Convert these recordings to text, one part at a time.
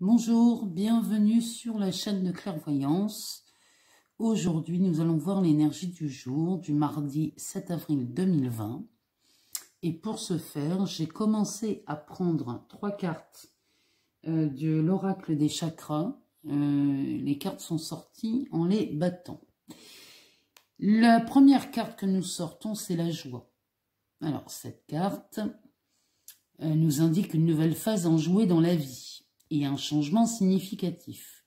Bonjour, bienvenue sur la chaîne de clairvoyance. Aujourd'hui, nous allons voir l'énergie du jour du mardi 7 avril 2020. Et pour ce faire, j'ai commencé à prendre 3 cartes de l'oracle des chakras. Les cartes sont sorties en les battant. La première carte que nous sortons, c'est la joie. Alors, cette carte nous indique une nouvelle phase enjouée dans la vie et un changement significatif,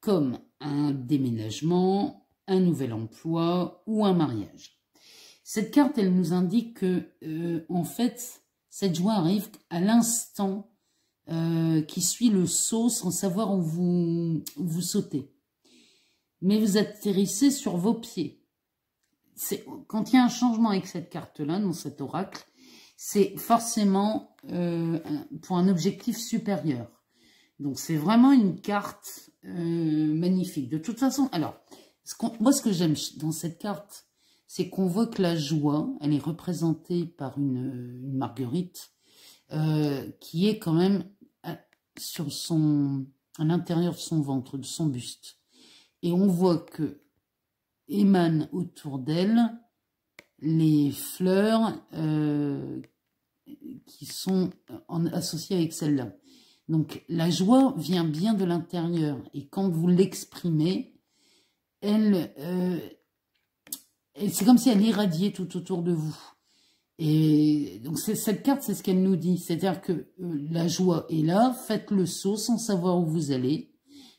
comme un déménagement, un nouvel emploi ou un mariage. Cette carte, elle nous indique que, en fait, cette joie arrive à l'instant qui suit le saut sans savoir où vous sautez. Mais vous atterrissez sur vos pieds. Quand il y a un changement avec cette carte-là, dans cet oracle, c'est forcément pour un objectif supérieur. Donc, c'est vraiment une carte magnifique. De toute façon, alors, moi, ce que j'aime dans cette carte, c'est qu'on voit que la joie, elle est représentée par une marguerite qui est quand même à l'intérieur de son ventre, de son buste. Et on voit que émanent autour d'elle les fleurs qui sont associées avec celle-là. Donc, la joie vient bien de l'intérieur. Et quand vous l'exprimez, c'est comme si elle irradiait tout autour de vous. Et donc, cette carte, c'est ce qu'elle nous dit. C'est-à-dire que la joie est là, faites le saut sans savoir où vous allez.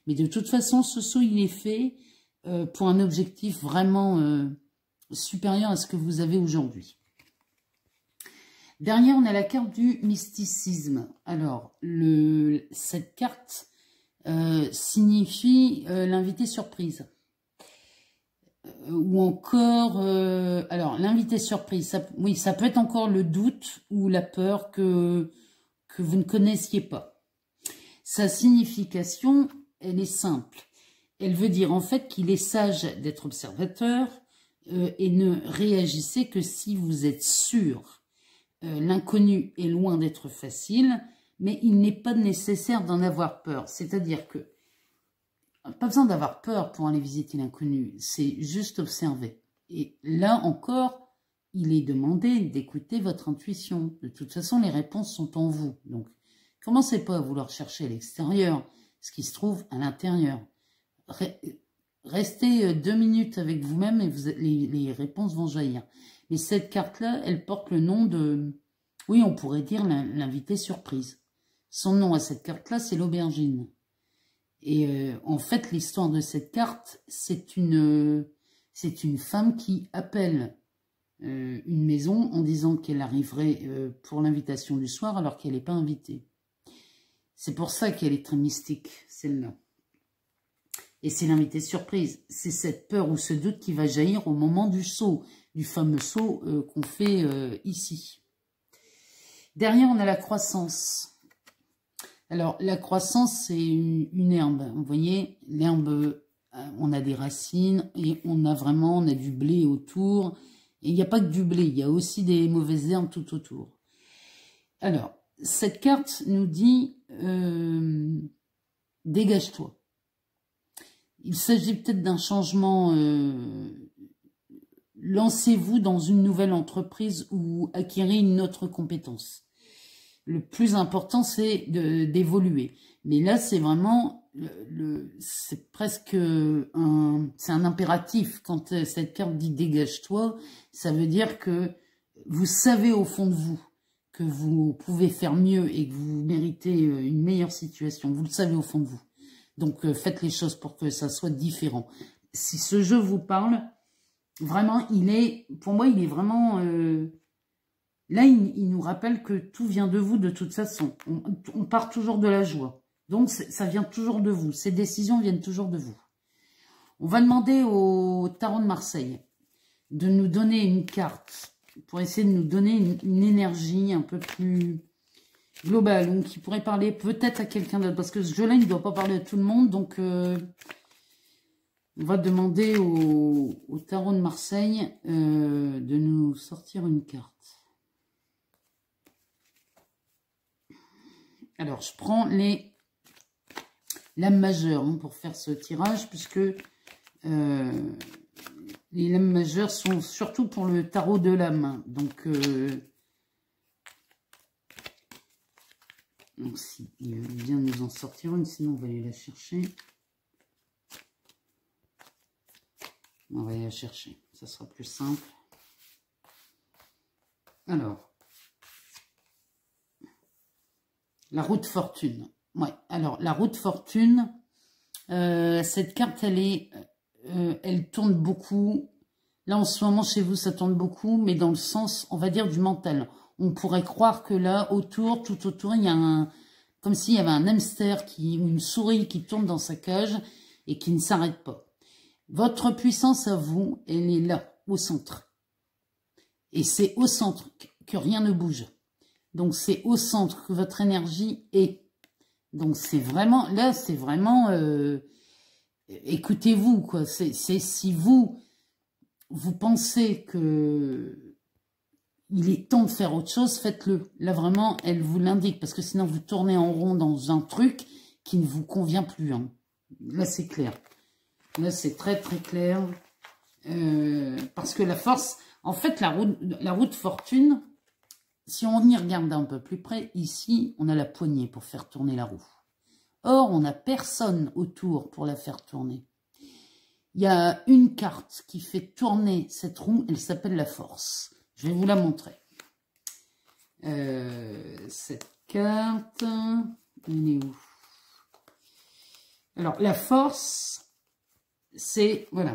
Mais de toute façon, ce saut, il est fait pour un objectif vraiment supérieur à ce que vous avez aujourd'hui. Derrière, on a la carte du mysticisme. Alors, cette carte signifie l'invité surprise. Ou encore, alors, l'invité surprise, oui, ça peut être encore le doute ou la peur que vous ne connaissiez pas. Sa signification, elle est simple. Elle veut dire en fait qu'il est sage d'être observateur et ne réagissez que si vous êtes sûr. L'inconnu est loin d'être facile, mais il n'est pas nécessaire d'en avoir peur. C'est-à-dire que, pas besoin d'avoir peur pour aller visiter l'inconnu, c'est juste observer. Et là encore, il est demandé d'écouter votre intuition. De toute façon, les réponses sont en vous. Donc, commencez pas à vouloir chercher à l'extérieur ce qui se trouve à l'intérieur. Restez 2 minutes avec vous-même et les réponses vont jaillir. Mais cette carte-là, elle porte le nom de, oui, on pourrait dire l'invité surprise. Son nom à cette carte-là, c'est l'aubergine. Et en fait, l'histoire de cette carte, c'est une femme qui appelle une maison en disant qu'elle arriverait pour l'invitation du soir alors qu'elle n'est pas invitée. C'est pour ça qu'elle est très mystique, celle-là. Et c'est l'invité surprise. C'est cette peur ou ce doute qui va jaillir au moment du saut, du fameux saut qu'on fait ici. Derrière, on a la croissance. Alors, la croissance, c'est une herbe. Vous voyez, l'herbe, on a des racines et on a du blé autour. Et il n'y a pas que du blé, il y a aussi des mauvaises herbes tout autour. Alors, cette carte nous dit dégage-toi. Il s'agit peut-être d'un changement. Lancez-vous dans une nouvelle entreprise ou acquérez une autre compétence. Le plus important, c'est d'évoluer. Mais là, c'est vraiment, c'est presque c'est un impératif. Quand cette carte dit dégage-toi, ça veut dire que vous savez au fond de vous que vous pouvez faire mieux et que vous méritez une meilleure situation. Vous le savez au fond de vous. Donc, faites les choses pour que ça soit différent. Si ce jeu vous parle, vraiment, pour moi, il est vraiment... là, il nous rappelle que tout vient de vous de toute façon. On part toujours de la joie. Donc, ça vient toujours de vous. Ces décisions viennent toujours de vous. On va demander au Tarot de Marseille de nous donner une carte pour essayer de nous donner une énergie un peu plus globale, donc qui pourrait parler peut-être à quelqu'un d'autre. Parce que ce jeu-là, il ne doit pas parler à tout le monde. Donc, on va demander au Tarot de Marseille de nous sortir une carte. Alors, je prends les l'âme majeure hein, pour faire ce tirage, puisque les lames majeures sont surtout pour le tarot de l'âme. Donc si il vient nous en sortir une, sinon on va aller la chercher. On va aller la chercher, ça sera plus simple. Alors, la roue de fortune. Ouais, alors la roue de fortune, cette carte, elle tourne beaucoup. Là, en ce moment, chez vous, ça tourne beaucoup, mais dans le sens, on va dire, du mental. On pourrait croire que là, tout autour, il y a comme s'il y avait un hamster ou une souris qui tourne dans sa cage et qui ne s'arrête pas. Votre puissance à vous, elle est là, au centre. Et c'est au centre que rien ne bouge. Donc, c'est au centre que votre énergie est. Donc, c'est vraiment, là, c'est vraiment, écoutez-vous, quoi. C'est si vous pensez que il est temps de faire autre chose, faites-le. Là, vraiment, elle vous l'indique, parce que sinon, vous tournez en rond dans un truc qui ne vous convient plus. Hein. Là, c'est clair. Là, c'est très, très clair. Parce que la force, en fait, la roue de fortune, si on y regarde un peu plus près, ici, on a la poignée pour faire tourner la roue. Or, on n'a personne autour pour la faire tourner. Il y a une carte qui fait tourner cette roue, elle s'appelle la force. Je vais vous la montrer. Cette carte, elle est où? Alors, la force, c'est, voilà.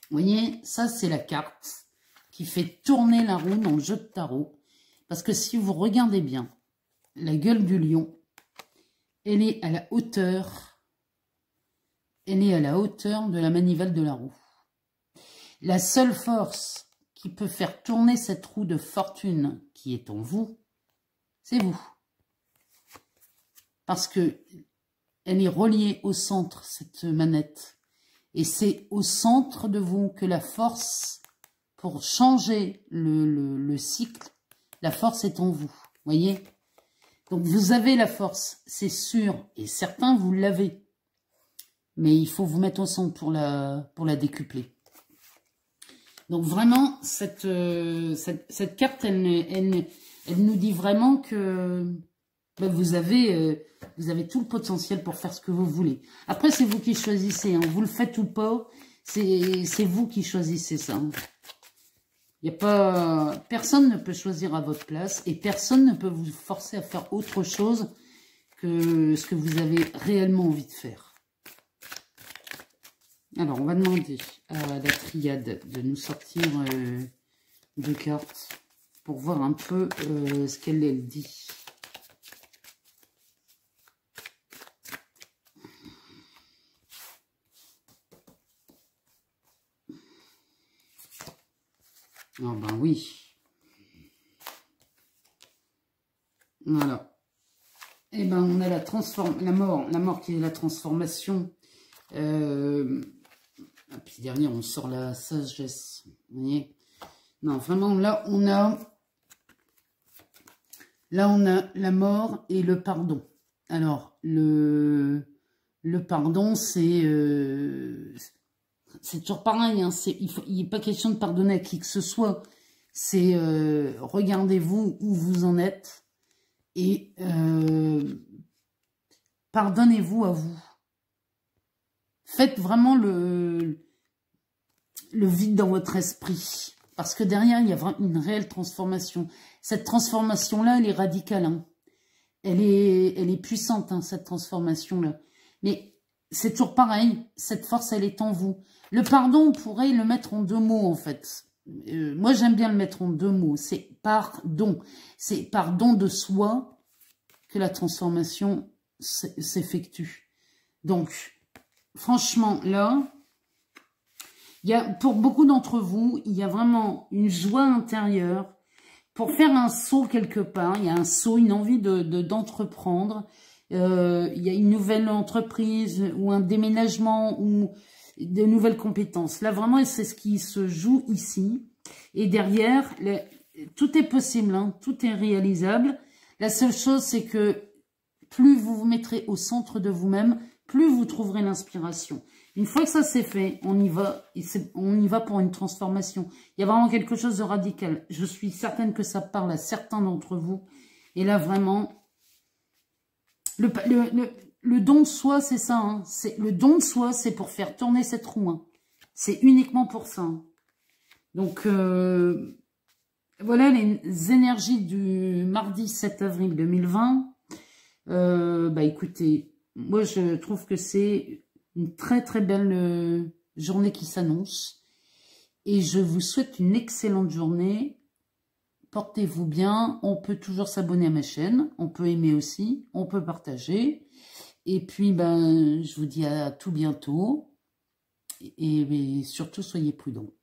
Vous voyez, ça, c'est la carte qui fait tourner la roue dans le jeu de tarot. Parce que si vous regardez bien, la gueule du lion, elle est à la hauteur, de la manivelle de la roue. La seule force qui peut faire tourner cette roue de fortune qui est en vous, c'est vous. Parce que elle est reliée au centre, cette manette. Et c'est au centre de vous que la force, pour changer le cycle, la force est en vous. Voyez? Donc vous avez la force, c'est sûr, et certains vous l'avez. Mais il faut vous mettre au centre pour la décupler. Donc vraiment, cette carte, elle nous dit vraiment que ben, vous avez tout le potentiel pour faire ce que vous voulez. Après, c'est vous qui choisissez. Hein. Vous le faites ou pas, c'est vous qui choisissez ça. Hein. Y a pas, personne ne peut choisir à votre place et personne ne peut vous forcer à faire autre chose que ce que vous avez réellement envie de faire. Alors, on va demander à la triade de nous sortir deux cartes pour voir un peu ce qu'elle dit. Ah ben oui. Voilà. Et ben on a la mort qui est la transformation. Et puis derrière, on sort la sagesse. Vous voyez? Non, vraiment, là, on a la mort et le pardon. Alors, le pardon, c'est toujours pareil. Hein, il n'est pas question de pardonner à qui que ce soit. C'est regardez-vous où vous en êtes et pardonnez-vous à vous. Faites vraiment le vide dans votre esprit. Parce que derrière, il y a vraiment une réelle transformation. Cette transformation-là, elle est radicale. Hein. Elle est puissante, hein, cette transformation-là. Mais c'est toujours pareil. Cette force, elle est en vous. Le pardon, on pourrait le mettre en deux mots, en fait. Moi, j'aime bien le mettre en deux mots. C'est pardon. C'est pardon de soi que la transformation s'effectue. Donc, franchement, là, pour beaucoup d'entre vous, il y a vraiment une joie intérieure pour faire un saut quelque part. Il y a un saut, une envie d'entreprendre. Il y a une nouvelle entreprise ou un déménagement ou de nouvelles compétences. Là, vraiment, c'est ce qui se joue ici. Et derrière, tout est possible, hein, tout est réalisable. La seule chose, c'est que plus vous vous mettrez au centre de vous-même, plus vous trouverez l'inspiration. Une fois que ça c'est fait, on y va. On y va pour une transformation. Il y a vraiment quelque chose de radical. Je suis certaine que ça parle à certains d'entre vous. Et là, vraiment, le don de soi, c'est ça. Hein. Le don de soi, c'est pour faire tourner cette roue. Hein. C'est uniquement pour ça. Hein. Donc, voilà les énergies du mardi 7 avril 2020. Bah écoutez, moi je trouve que c'est une très très belle journée qui s'annonce. Et je vous souhaite une excellente journée. Portez-vous bien. On peut toujours s'abonner à ma chaîne. On peut aimer aussi. On peut partager. Et puis, ben, je vous dis à tout bientôt. Et surtout, soyez prudents.